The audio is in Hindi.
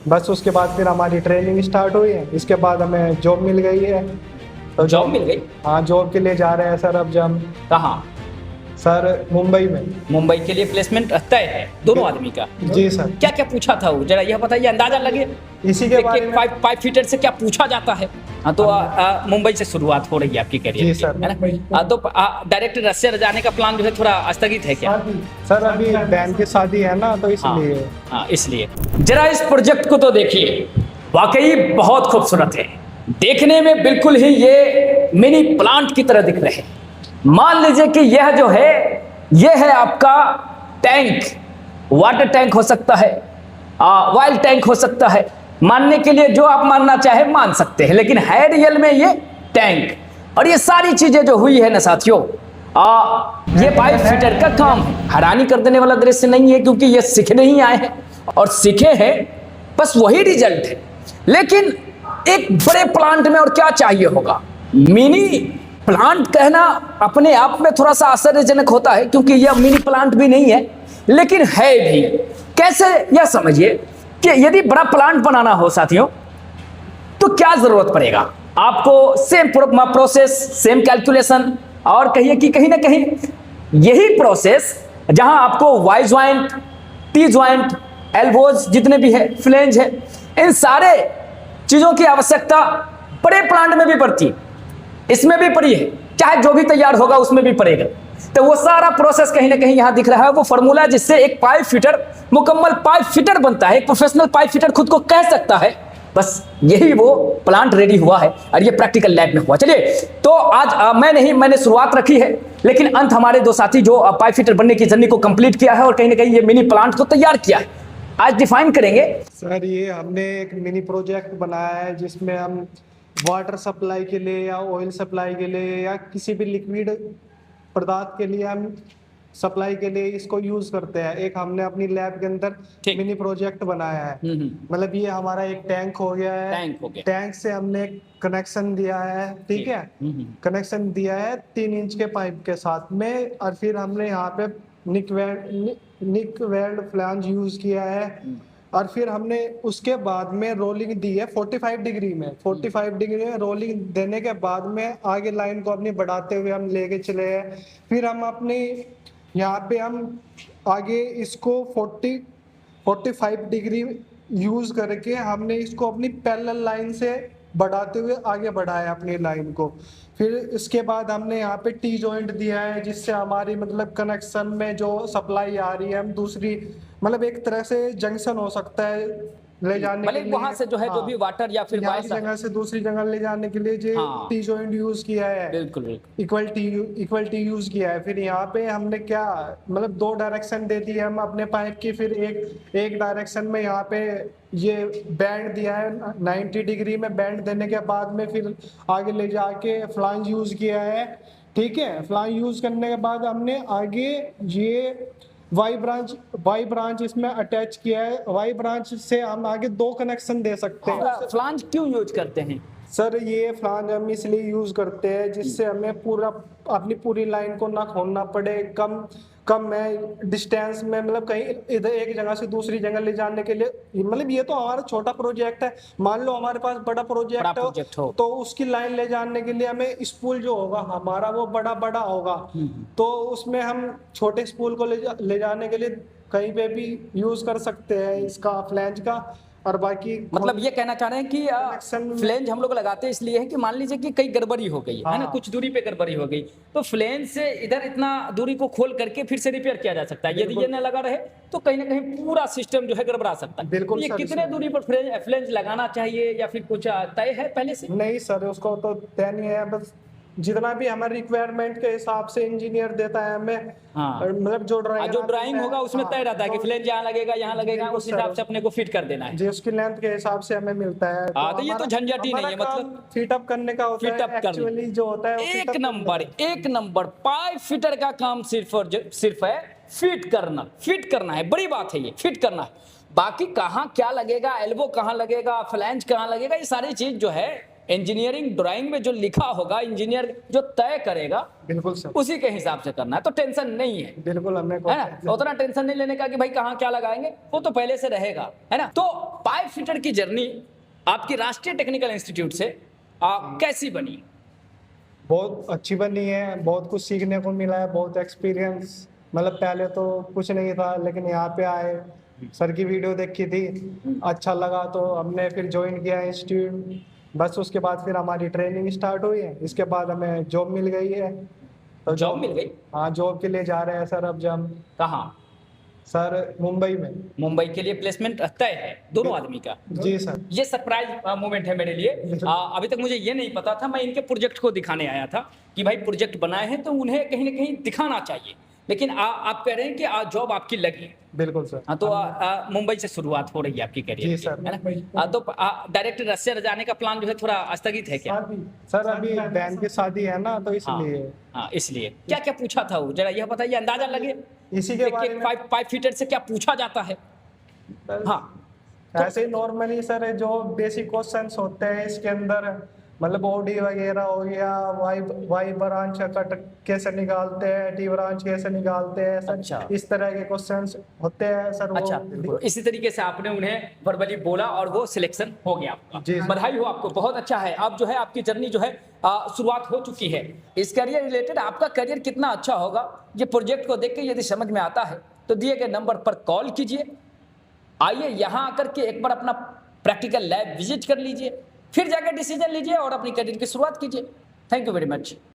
बस उसके बाद फिर हमारी ट्रेनिंग स्टार्ट हुई है, इसके बाद हमें जॉब मिल गई है। तो जॉब मिल गई? हाँ, जॉब के लिए जा रहे हैं सर अब जब। कहाँ? सर मुंबई में। मुंबई के लिए प्लेसमेंट तय है दोनों आदमी का? जी सर। क्या क्या पूछा था वो, जरा यह बताइए, अंदाजा लगे इसी के बारे में। पाइप फिटर से क्या पूछा जाता है? हाँ, तो मुंबई से शुरुआत हो रही है आपकी करियर जी की, सर। है ना? तो डायरेक्ट रशिया जाने का प्लान जो है थोड़ा स्थगित है क्या? सर अभी बहन की शादी है ना, तो इसलिए। हाँ, इसलिए। जरा इस प्रोजेक्ट को तो देखिए, वाकई बहुत खूबसूरत है, देखने में बिल्कुल ही ये मिनी प्लांट की तरह दिख रहे हैं। मान लीजिए कि यह जो है, यह है आपका टैंक, वाटर टैंक हो सकता है, ऑयल टैंक हो सकता है, मानने के लिए जो आप मानना चाहे मान सकते हैं, लेकिन है रियल में ये टैंक। और ये सारी चीजें जो हुई है ना साथियों, ये पाइप फिटर का काम है। हैरानी कर देने वाला दृश्य नहीं है, क्योंकि ये सीखने ही आए हैं और सीखे हैं, बस वही रिजल्ट है। लेकिन एक बड़े प्लांट में और क्या चाहिए होगा? मिनी प्लांट कहना अपने आप में थोड़ा सा आश्चर्यजनक होता है, क्योंकि यह मिनी प्लांट भी नहीं है, लेकिन है भी। कैसे? यह समझिए कि यदि बड़ा प्लांट बनाना हो साथियों, तो क्या जरूरत पड़ेगा आपको? सेम प्रोसेस, सेम कैलकुलेशन, और कहिए कि कहीं ना कहीं यही प्रोसेस जहां आपको Y joint, T joint, elbows जितने भी है, फ्लेंज है, इन सारे चीजों की आवश्यकता बड़े प्लांट में भी पड़ती है, इसमें भी पड़ी है, चाहे जो भी तैयार होगा उसमें भी पड़ेगा। तो वो सारा प्रोसेस कहीं ना कहीं यहां दिख रहा है, वो फॉर्मूला जिससे एक पाइप फिटर मुकम्मल पाइप फिटर बनता है, एक प्रोफेशनल पाइप फिटर खुद को कह सकता है। बस यही वो प्लांट रेडी हुआ है, और ये प्रैक्टिकल लैब में हुआ। चलिए, तो आज मैंने शुरुआत रखी है, लेकिन अंत हमारे दो साथी जो पाइप फिटर बनने की जर्नी को कंप्लीट किया है और कहीं ना कहीं ये मिनी प्लांट को तैयार किया है, आज डिफाइन करेंगे। सर ये हमने एक मिनी प्रोजेक्ट बनाया है, जिसमें हम वाटर सप्लाई के लिए या ऑयल सप्लाई के लिए या किसी भी लिक्विड पदार्थ के लिए हम सप्लाई के लिए इसको यूज करते हैं। एक हमने अपनी लैब के अंदर मिनी प्रोजेक्ट बनाया है। मतलब ये हमारा एक टैंक हो गया है। टैंक हो गया। टैंक से हमने एक कनेक्शन दिया है, ठीक है, कनेक्शन दिया है 3 इंच के पाइप के साथ में, और फिर हमने यहाँ पे निक वेल्ड फ्लैंज यूज किया है, और फिर हमने उसके बाद में रोलिंग दी है 45 डिग्री में। 45 डिग्री में रोलिंग देने के बाद में आगे लाइन को अपनी बढ़ाते हुए हम लेके चले हैं। फिर हम अपनी यहाँ पे हम आगे इसको 45 डिग्री यूज करके हमने इसको अपनी पैरेलल लाइन से बढ़ाते हुए आगे बढ़ाया अपनी लाइन को। फिर इसके बाद हमने यहाँ पे टी जॉइंट दिया है, जिससे हमारी मतलब कनेक्शन में जो सप्लाई आ रही है, हम दूसरी मतलब एक तरह से जंक्शन हो सकता है ले जाने के लिए, वहां से जो है जो भी वाटर या फिर एक जगह से दूसरी जगह ले जाने के लिए जो टी जॉइंट यूज किया है, बिल्कुल इक्वल टी यूज किया है। फिर यहाँ पे हमने क्या मतलब 2 डायरेक्शन दे दी है हम अपने पाइप की, फिर एक डायरेक्शन में यहाँ पे ये बैंड दिया है 90 डिग्री में। बैंड देने के बाद में फिर आगे ले जाके फ्लांज यूज किया है, ठीक है। फ्लांज यूज करने के बाद हमने आगे ये वाई ब्रांच इसमें अटैच किया है। वाई ब्रांच से हम आगे 2 कनेक्शन दे सकते हैं। फ्लांज क्यों यूज करते हैं सर? ये फ्लांज हम इसलिए यूज करते हैं जिससे हमें अपनी पूरी लाइन को ना खोलना पड़े, कम है डिस्टेंस में, मतलब कहीं इधर एक जगह से दूसरी जगह ले जाने के लिए। मतलब ये तो हमारा छोटा प्रोजेक्ट है, मान लो हमारे पास बड़ा प्रोजेक्ट हो तो उसकी लाइन ले जाने के लिए हमें स्पूल जो होगा हमारा वो बड़ा होगा, तो उसमें हम छोटे स्पूल को ले जाने के लिए कहीं पे भी यूज कर सकते हैं इसका फ्लैंज का। और बाकी मतलब ये कहना चाह रहे हैं कि फ्लेंज हम लोग लगाते हैं इसलिए है कि मान लीजिए कि कई गड़बड़ी हो गई है ना, कुछ दूरी पे गड़बड़ी हो गई, तो फ्लेंज से इधर इतना दूरी को खोल करके फिर से रिपेयर किया जा सकता है। यदि ये न लगा रहे तो कहीं ना कहीं पूरा सिस्टम जो है गड़बड़ा सकता है। बिल्कुल। ये कितने दूरी पर फ्लेंज लगाना चाहिए या फिर कुछ तय है पहले से? नहीं सर, उसको तो तय नहीं है, बस जितना भी हमारे रिक्वायरमेंट के हिसाब से इंजीनियर देता है हमें। मतलब जो ड्राइंग होगा उसमें तय रहता है कि फ्लेंज यहाँ लगेगा, यहाँ लगेगा, उस हिसाब से अपने को फिट कर देना है जी, उसकी लेंथ के हिसाब से हमें मिलता है। तो ये तो झंझट ही नहीं है, मतलब फिटअप करने का होता है एक्चुअली जो होता है। एक नंबर पाइप फिटर का काम सिर्फ है फिट करना है। बड़ी बात है ये, फिट करना है। बाकी कहाँ क्या लगेगा, एल्बो कहाँ लगेगा, फ्लैंज कहाँ लगेगा, ये सारी चीज जो है इंजीनियरिंग ड्राइंग में जो लिखा होगा इंजीनियर जो तय करेगा बिल्कुल सर, उसी के हिसाब से करना है, तो टेंशन नहीं है, बिल्कुल हमें है ना। उतना टेंशन नहीं लेने का कि भाई कहाँ क्या लगाएंगे, वो तो पहले से रहेगा, है ना। तो पाइप फिटर की जर्नी आपकी राष्ट्रीय टेक्निकल इंस्टीट्यूट से कैसी बनी? बहुत अच्छी बनी है, बहुत कुछ सीखने को मिला है, बहुत एक्सपीरियंस, मतलब पहले तो कुछ नहीं था, लेकिन यहाँ पे आए, सर की वीडियो देखी थी, अच्छा लगा तो हमने फिर ज्वाइन किया इंस्टीट्यूट। बस उसके बाद फिर हमारी ट्रेनिंग स्टार्ट हुई है, इसके बाद हमें जॉब मिल गई है। तो जॉब मिल गई? हाँ, जॉब के लिए जा रहे हैं सर अब जब। कहाँ? सर मुंबई में। मुंबई के लिए प्लेसमेंट तय है दोनों आदमी का? जी सर। ये सरप्राइज मोमेंट है मेरे लिए। अभी तक मुझे ये नहीं पता था, मैं इनके प्रोजेक्ट को दिखाने आया था कि भाई प्रोजेक्ट बनाए हैं तो उन्हें कहीं ना कहीं दिखाना चाहिए, लेकिन आप कह रहे हैं कि जॉब आपकी लगी। बिल्कुल सर। हाँ, तो मुंबई से शुरुआत हो रही है आपकी करियर जी की, सर। है ना। तो डायरेक्ट रशिया जाने का प्लान जो है थोड़ा स्थगित है क्या? सर अभी बहन की शादी है ना, तो हाँ, इसलिए। हाँ, इसलिए क्या क्या पूछा था वो, जरा यह बताइए, अंदाजा लगे इसी के बारे में। पाइप फिटर से क्या पूछा जाता है? हाँ, ऐसे ही नॉर्मली सर जो बेसिक क्वेश्चंस होते हैं इसके अंदर, मतलब बॉडी वगैरह हो गया, वाई ब्रांच कट कैसे निकालते हैं, टी ब्रांच कैसे निकालते हैं सर, अच्छा। इस तरह के क्वेश्चंस होते हैं सर। वो अच्छा, तो इसी तरीके से आपने उन्हें वर्बली बोला और वो सिलेक्शन हो गया आपका। जी। बधाई हो आपको, बहुत अच्छा है। अब जो है आपकी जर्नी जो है शुरुआत हो चुकी है। इस करियर रिलेटेड आपका करियर कितना अच्छा होगा, ये प्रोजेक्ट को देख के यदि समझ में आता है तो दिए गए नंबर पर कॉल कीजिए, आइए यहाँ आकर के एक बार अपना प्रैक्टिकल लैब विजिट कर लीजिए, फिर जाकर डिसीजन लीजिए और अपनी करियर की शुरुआत कीजिए। Thank you very much.